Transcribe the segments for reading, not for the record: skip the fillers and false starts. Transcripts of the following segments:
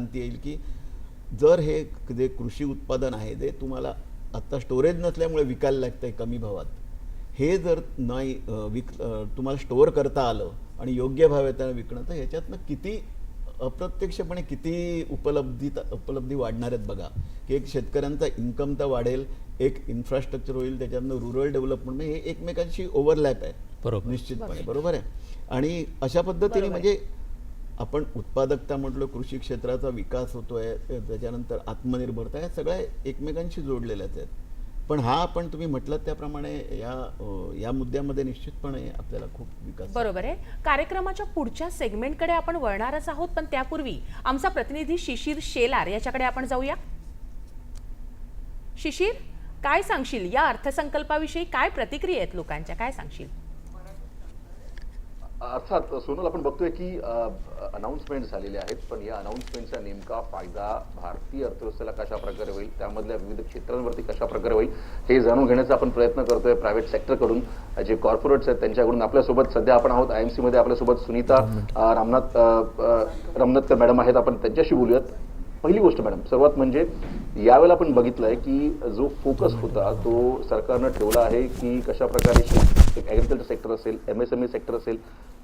क्रांती येईल की जर हे जे कृषी उत्पादन आहे जे तुम्हाला आत्ता स्टोरेज नसल्यामुळे विकायला लागतंय कमी भावात, हे जर नाही तुम्हाला स्टोअर करता आलं आणि योग्य भाव येताना विकणं, तर ह्याच्यातनं किती अप्रत्यक्षपणे किती उपलब्धी वाढणार आहेत बघा. की एक शेतकऱ्यांचा इन्कम तर वाढेल, एक इन्फ्रास्ट्रक्चर होईल, त्याच्यातनं रुरल डेव्हलपमेंट, हे एकमेकांशी ओव्हरलॅप आहे. बरोबर. निश्चितपणे बरोबर आहे. आणि अशा पद्धतीने म्हणजे आपण उत्पादकता म्हटलं, कृषी क्षेत्राचा विकास होतोय, त्याच्यानंतर आत्मनिर्भरता, या सगळ्या एकमेकांशी जोडलेल्याच आहेत. पण हा आपण तुम्ही म्हटलं त्याप्रमाणे या मुद्द्यामध्ये निश्चितपणे आपल्याला खूप विकास. बरोबर आहे. कार्यक्रमाच्या पुढच्या सेगमेंटकडे आपण वळणारच आहोत, पण त्यापूर्वी आमचा प्रतिनिधी शिशिर शेलार याच्याकडे आपण जाऊया. शिशिर, काय सांगशील या अर्थसंकल्पाविषयी? काय प्रतिक्रिया आहेत लोकांच्या, काय सांगशील? अर्थात सोनल, आपण बघतोय की अनाउन्समेंट झालेले आहेत, पण या अनाउन्समेंटचा नेमका फायदा भारतीय अर्थव्यवस्थेला कशा प्रकारे होईल, त्यामधल्या विविध क्षेत्रांवरती कशा प्रकारे होईल, हे जाणून घेण्याचा आपण प्रयत्न करतोय प्रायव्हेट सेक्टरकडून, जे कॉर्पोरेट्स आहेत त्यांच्याकडून. आपल्यासोबत सध्या आपण आहोत IMC मध्ये, आपल्यासोबत सुनीता रामनाथकर मॅडम आहेत, आपण त्यांच्याशी बोलूयात. पहिली गोष्ट मॅडम, सर्वात म्हणजे यावेळेला आपण बघितलंय की जो फोकस होता तो सरकारनं ठेवला आहे की कशा प्रकारे ॲग्रिकल्चर सेक्टर असेल, MSME सेक्टर असेल,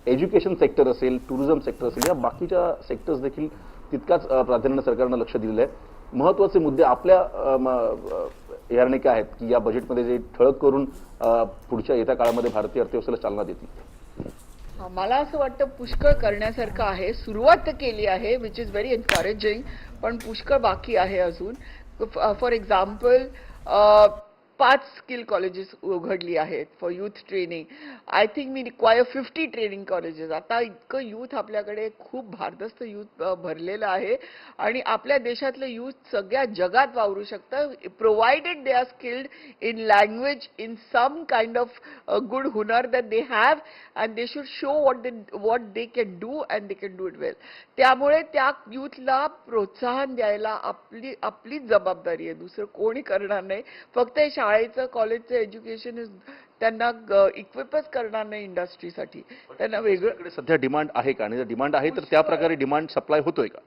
एज्युकेशन सेक्टर असेल, टुरिझम सेक्टर असेल, या बाकीच्या सेक्टर्स देखील तितकाच प्राधान्यानं सरकारनं लक्ष दिलेलं आहे. महत्त्वाचे मुद्दे आपल्या याने काय आहेत की या बजेटमध्ये जे ठळक करून पुढच्या येत्या काळामध्ये भारतीय अर्थव्यवस्थेला चालना देतील? मला असं वाटतं पुष्कळ करण्यासारखं आहे. सुरुवात केली आहे, विच इज व्हेरी एन्करेजिंग, पण पुष्कळ बाकी आहे अजून. फॉर एक्झाम्पल 5 स्किल कॉलेजेस उघडली आहेत for youth training. I think we require 50 training colleges. आता इतकं यूथ आपल्याकडे, खूप भारदस्त यूथ भरलेलं आहे आणि आपल्या देशातलं यूथ सगळ्या जगात वावरू शकतं, provided they are skilled in language, in some kind of good हुनर that they have, and they should show what they can do and they can do it well. त्यामुळे त्या यूथला प्रोत्साहन द्यायला आपली जबाबदारी आहे, दुसरं कोणी करणार नाही. फक्त शाळेचं, कॉलेजचं एज्युकेशन त्यांना इक्विपच करणार नाही इंडस्ट्रीसाठी. त्यांना वेगळं सध्या डिमांड आहे का, आणि जर डिमांड आहे तर त्या प्रकारे डिमांड सप्लाय होतोय का?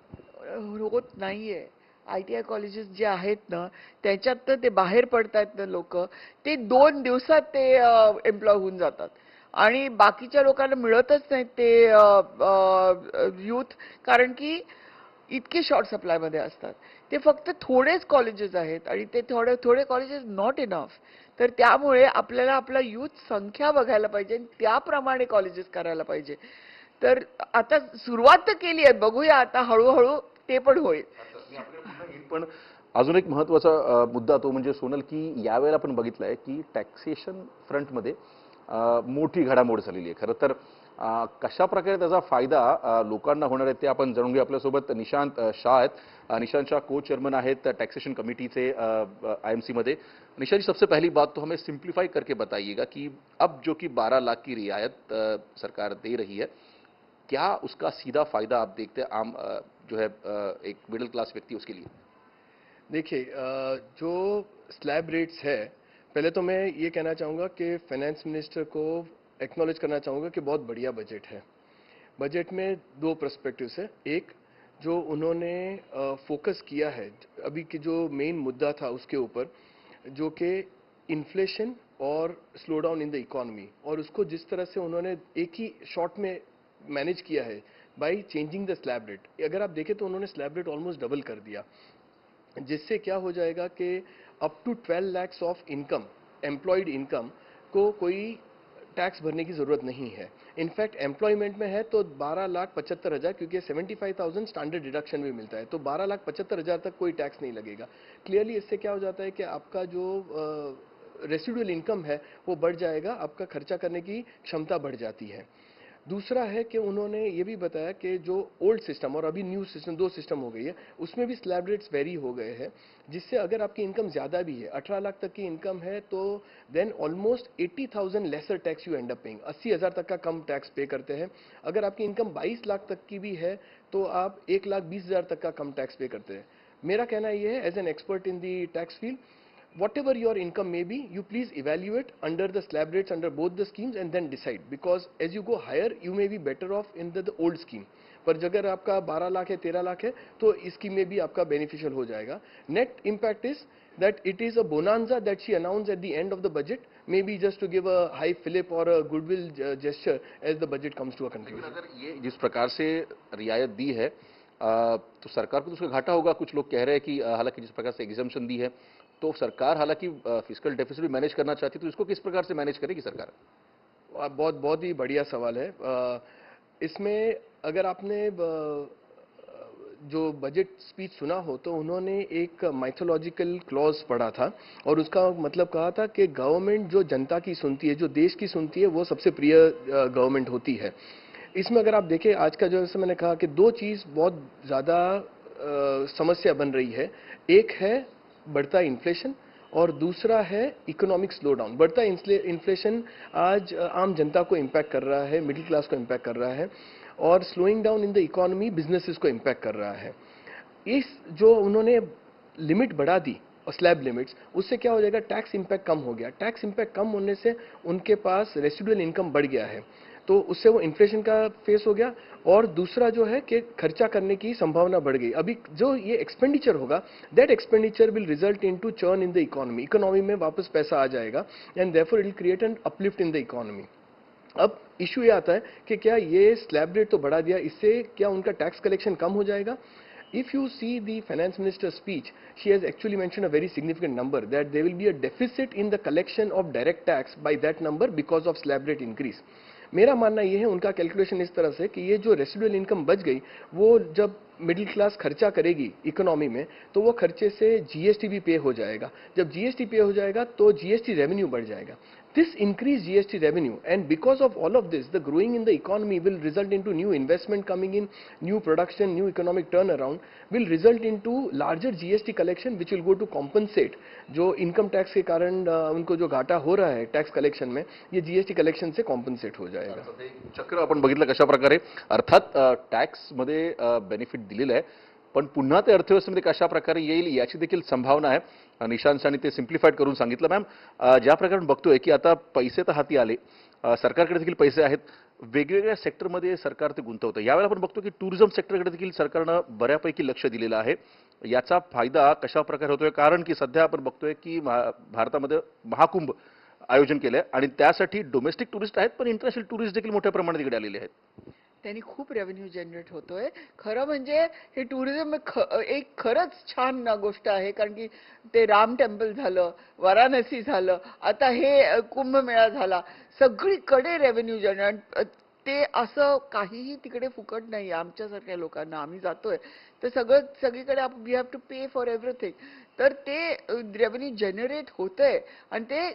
होत नाहीये. ITI कॉलेजेस जे आहेत ना, त्याच्यात ते बाहेर पडतायत ना लोक, ते 2 दिवसात ते एम्प्लॉय होऊन जातात आणि बाकीच्या लोकांना मिळतच नाहीत ते यूथ, कारण की इतके शॉर्ट सप्लायमध्ये असतात. ते फक्त थोडेच कॉलेजेस आहेत आणि ते थोडे कॉलेजेस नॉट इनफ. तर त्यामुळे आपल्याला आपला यूथ संख्या बघायला पाहिजे, त्याप्रमाणे कॉलेजेस करायला पाहिजे. तर आता सुरुवात तर केली आहे, बघूया आता हळूहळू ते पण होईल. पण अजून एक महत्त्वाचा मुद्दा तो म्हणजे सोनल, की यावेळेला आपण बघितलंय की टॅक्सेशन फ्रंटमध्ये मोठी घडामोड झालेली आहे. खरं तर कशा प्रकारे त्याचा फायदा लोकांना होणार आहे ते आपण जाणून घेऊ. आपल्यासोबत निशांत शाह आहेत. निशांत शाह को चेयरमैन आहेत टैक्सेशन कमेटी से IMC मध्ये. निशांत जी, सबसे पहली बात तो हमें सिंप्लीफाई करके बताइएगा कि अब जो कि 12 लाख की रियायत सरकार दे रही है, क्या उसका सीधा फायदा आप देखते हैं आम जो है एक मिडिल क्लास व्यक्ति उसके लिए? देखिए, जो स्लैब रेट्स है, पहले तो मैं ये कहना चाहूँगा कि फाइनेंस मिनिस्टर को एक्नॉलेज करना चाहूँगा कि बहुत बढ़िया बजट है. बजट में 2 पर्सपेक्टिव्स है. एक, जो उन्होंने फोकस किया है अभी की जो मेन मुद्दा था उसके ऊपर, जो कि इन्फ्लेशन और slow down in the economy, और उसको जिस तरह से उन्होंने एक ही शॉट में मैनेज किया है by changing the slab rate. अगर आप देखें तो उन्होंने स्लैब रेट ऑलमोस्ट डबल कर दिया, जिससे क्या हो जाएगा कि up to 12 lakhs of income, employed income को कोई टैक्स भरने की ज़रूरत नहीं है. इनफैक्ट एम्प्लॉयमेंट में है तो 12,75,000, क्योंकि 75,000 स्टैंडर्ड डिडक्शन भी मिलता है, तो 12,75,000 तक कोई टैक्स नहीं लगेगा. क्लियरली इससे क्या हो जाता है कि आपका जो रेसिडुअल इनकम है वो बढ़ जाएगा, आपका खर्चा करने की क्षमता बढ़ जाती है. दूसरा है कि उन्होंने ये भी बताया कि जो ओल्ड सिस्टम और अभी न्यू सिस्टम, 2 सिस्टम हो गई है, उसमें भी स्लैब रेट्स वेरी हो गए हैं, जिससे अगर आपकी इनकम ज़्यादा भी है, 18 लाख तक की इनकम है, तो then almost 80,000 lesser tax you end up paying. 80,000 तक का कम टैक्स पे करते हैं. अगर आपकी इनकम 22 लाख तक की भी है तो आप 1,20,000 तक का कम टैक्स पे करते हैं. मेरा कहना यह है, as an expert in the tax field, whatever your income may be, you please evaluate under the slab rates under both the schemes and then decide, because as you go higher you may be better off in the old scheme. पर अगर आपका 12 लाख है 13 लाख है तो इसकी में भी आपका beneficial हो जाएगा. Net impact is that it is a bonanza that she announced at the end of the budget, maybe just to give a high fillip or a goodwill gesture as the budget comes to a लेकिन conclusion. अगर ये जिस प्रकार से रियायत दी है तो सरकार को तो उसका घाटा होगा. कुछ लोग कह रहे हैं कि हालांकि जिस प्रकार से एग्जाम्पशन दी है तो सरकार हालांकि फिस्कल डेफिसिट भी मैनेज करना चाहती है, तो इसको किस प्रकार से मैनेज करेगी सरकार? बहुत बहुत ही बढ़िया सवाल है. इसमें अगर आपने जो बजट स्पीच सुना हो तो उन्होंने एक माइथोलॉजिकल क्लॉज पढ़ा था और उसका मतलब कहा था कि गवर्नमेंट जो जनता की सुनती है, जो देश की सुनती है, वो सबसे प्रिय गवर्नमेंट होती है. इसमें अगर आप देखें आज का जो, जैसे मैंने कहा कि दो चीज़ बहुत ज़्यादा समस्या बन रही है. एक है बढ़ता इन्फ्लेशन और दूसरा है इकोनॉमिक स्लो डाउन. बढ़ता इन्फ्लेशन आज आम जनता को इम्पैक्ट कर रहा है, मिडिल क्लास को इम्पैक्ट कर रहा है, और slowing down in the economy businesses को इम्पैक्ट कर रहा है. इस जो उन्होंने लिमिट बढ़ा दी और स्लैब लिमिट्स, उससे क्या हो जाएगा, टैक्स इम्पैक्ट कम हो गया. टैक्स इम्पैक्ट कम होने से उनके पास रेसिडुअल इनकम बढ़ गया है, तो उससे वो इन्फ्लेशन का फेस हो गया. और दूसरा जो है कि खर्चा करने की संभावना बढ़ गई. अभी जो ये एक्सपेंडिचर होगा, that expenditure will result into churn in the economy. Economy में वापस पैसा आ जाएगा end therefore it will create an uplift in the economy. अब इशू ये आता है कि क्या ये स्लैब रेट तो बढ़ा दिया, इससे क्या उनका टैक्स कलेक्शन कम हो जाएगा? If you see the finance minister's speech, she has actually mentioned a very significant number, that there will be a deficit in the collection of direct tax by that number because of slab rate increase. मेरा मानना ये है, उनका calculation इस तरह से कि ये जो residual income बच गई, वो जब मिडिल क्लास खर्चा करेगी इकोनॉमी में तो वो खर्चे से जीएसटी भी पे हो जाएगा. जब जीएसटी पे हो जाएगा तो जीएसटी रेवेन्यू बढ़ जाएगा. This increased GST revenue, and because of all of this, the growing in the economy will result into new investment coming in, new production, new economic turnaround, will result into larger GST collection, which will go to compensate जो income tax के कारण उनको जो घाटा हो रहा है tax collection में, ये जीएसटी कलेक्शन से कॉम्पन्सेट हो जाएगा. चक्र आपण बघितलं कशा प्रकारे, अर्थात टॅक्स मध्ये बेनिफिट दिलेलं आहे, पण पुन्हा ते अर्थव्यवस्थेमध्ये कशा प्रकारे येईल याची देखील संभावना आहे. निशांत शानी ते सिम्प्लिफाईड करून सांगितलं. मॅम, ज्या प्रकारे बघतोय की आता पैसे तर हाती आले, सरकारकडे देखील पैसे आहेत, वेगवेगळ्या सेक्टरमध्ये सरकार ते गुंतवतं. यावेळेला आपण बघतो की टुरिझम सेक्टरकडे देखील सरकारनं बऱ्यापैकी लक्ष दिलेलं आहे. याचा फायदा कशा प्रकारे होतोय? कारण की सध्या आपण बघतोय की भारतामध्ये महाकुंभ आयोजन केलंय आणि त्यासाठी डोमेस्टिक टुरिस्ट आहेत, पण इंटरनॅशनल टुरिस्ट देखील मोठ्या प्रमाणात इकडे आलेले आहेत. त्यांनी खूप रेव्हेन्यू जनरेट होतोय. खरं म्हणजे हे टुरिझम एक खरंच छान गोष्ट आहे, कारण की ते राम टेम्पल झालं, वाराणसी झालं, आता हे कुंभमेळा झाला, सगळीकडे रेव्हेन्यू जनरेट. ते असं काहीही तिकडे फुकट नाही. आमच्यासारख्या लोकांना, आम्ही जातोय तर सगळीकडे we have to pay for everything. तर ते रेव्हेन्यू जनरेट होतंय आणि ते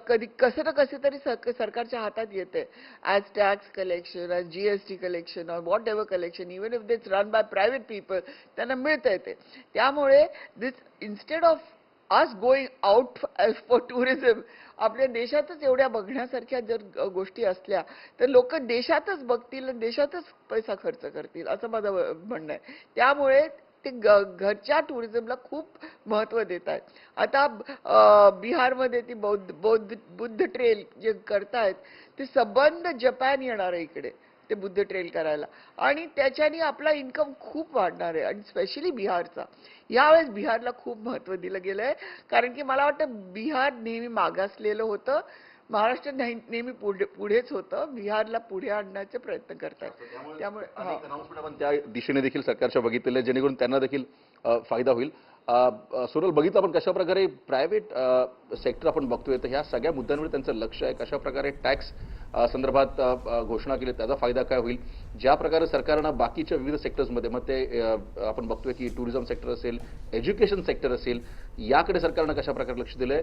कधी कसं ना कसं तरी सरकारच्या हातात येते. As tax collection, as GST collection, और whatever collection, even if it's run by private people, त्यांना मिळतंय ते. त्यामुळे this instead of us going out for tourism, आपल्या देशातच एवढ्या बघण्यासारख्या जर गोष्टी असल्या तर लोक देशातच बघतील आणि देशातच पैसा खर्च करतील, असं माझं म्हणणं आहे. त्यामुळे ते घरच्या टुरिझमला खूप महत्व देत आहेत. आता बिहारमध्ये ती बुद्ध ट्रेल जे करतायत ते संबंध जपान येणार आहे इकडे ते बुद्ध ट्रेल करायला, आणि त्याच्याने आपला इन्कम खूप वाढणार आहे, आणि स्पेशली बिहारचा. यावेळेस बिहारला खूप महत्व दिलं गेलंय, कारण की मला वाटतं बिहार नेहमी मागासलेलं होतं, महाराष्ट्र नेहमी पुढेच होतं. बिहारला पुढे आणण्याचे प्रयत्न करतात. त्यामुळे अनाउन्समेंट आपण त्या दिशेने देखील सरकारच्या बघितलेलं आहे, जेणेकरून त्यांना देखील फायदा होईल. सोनल, बघितलं आपण कशा प्रकारे प्रायव्हेट सेक्टर आपण बघतोय, तर ह्या सगळ्या मुद्द्यांवर त्यांचं लक्ष आहे. कशा प्रकारे टॅक्स संदर्भात घोषणा केली, त्याचा फायदा काय होईल, ज्या प्रकारे सरकारनं बाकीच्या विविध सेक्टर्समध्ये, मग ते आपण बघतोय की टुरिझम सेक्टर असेल, एज्युकेशन सेक्टर असेल, याकडे सरकारनं कशा प्रकारे लक्ष दिलंय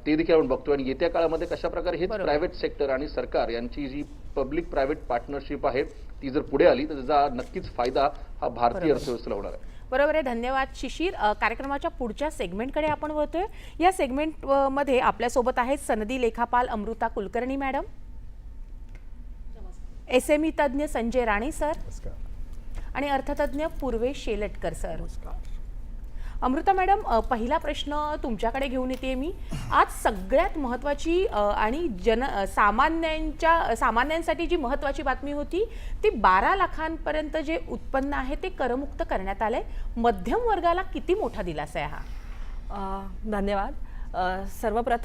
ते देखील आपण बघतोय. आणि येत्या काळामध्ये कशा प्रकारे हे प्रायव्हेट सेक्टर आणि सरकार यांची जी पब्लिक प्रायव्हेट पार्टनरशिप आहे ती जर पुढे आली तर त्याचा नक्कीच फायदा हा भारतीय अर्थव्यवस्थेला होणार आहे. बरोबर आहे. धन्यवाद शिशिर. कार्यक्रमाच्या पुढच्या सेगमेंटकडे आपण वळतोय. या सेगमेंट मध्ये आपल्यासोबत आहेत सनदी लेखापाल अमृता कुलकर्णी मॅडम, एसएमई तज्ज्ञ संजय राणे सर आणि अर्थतज्ञ पूर्वेश शेलटकर सर. अमृता मॅडम, पहिला प्रश्न तुमच्याकडे घेऊन येते मी. आज सगळ्यात महत्त्वाची आणि सामान्यांसाठी जी महत्त्वाची बातमी होती ती 12 लाखांपर्यंत जे उत्पन्न आहे ते करमुक्त करण्यात आलंय. मध्यम वर्गाला किती मोठा दिलासा आहे हा? धन्यवाद. सर्वप्रथम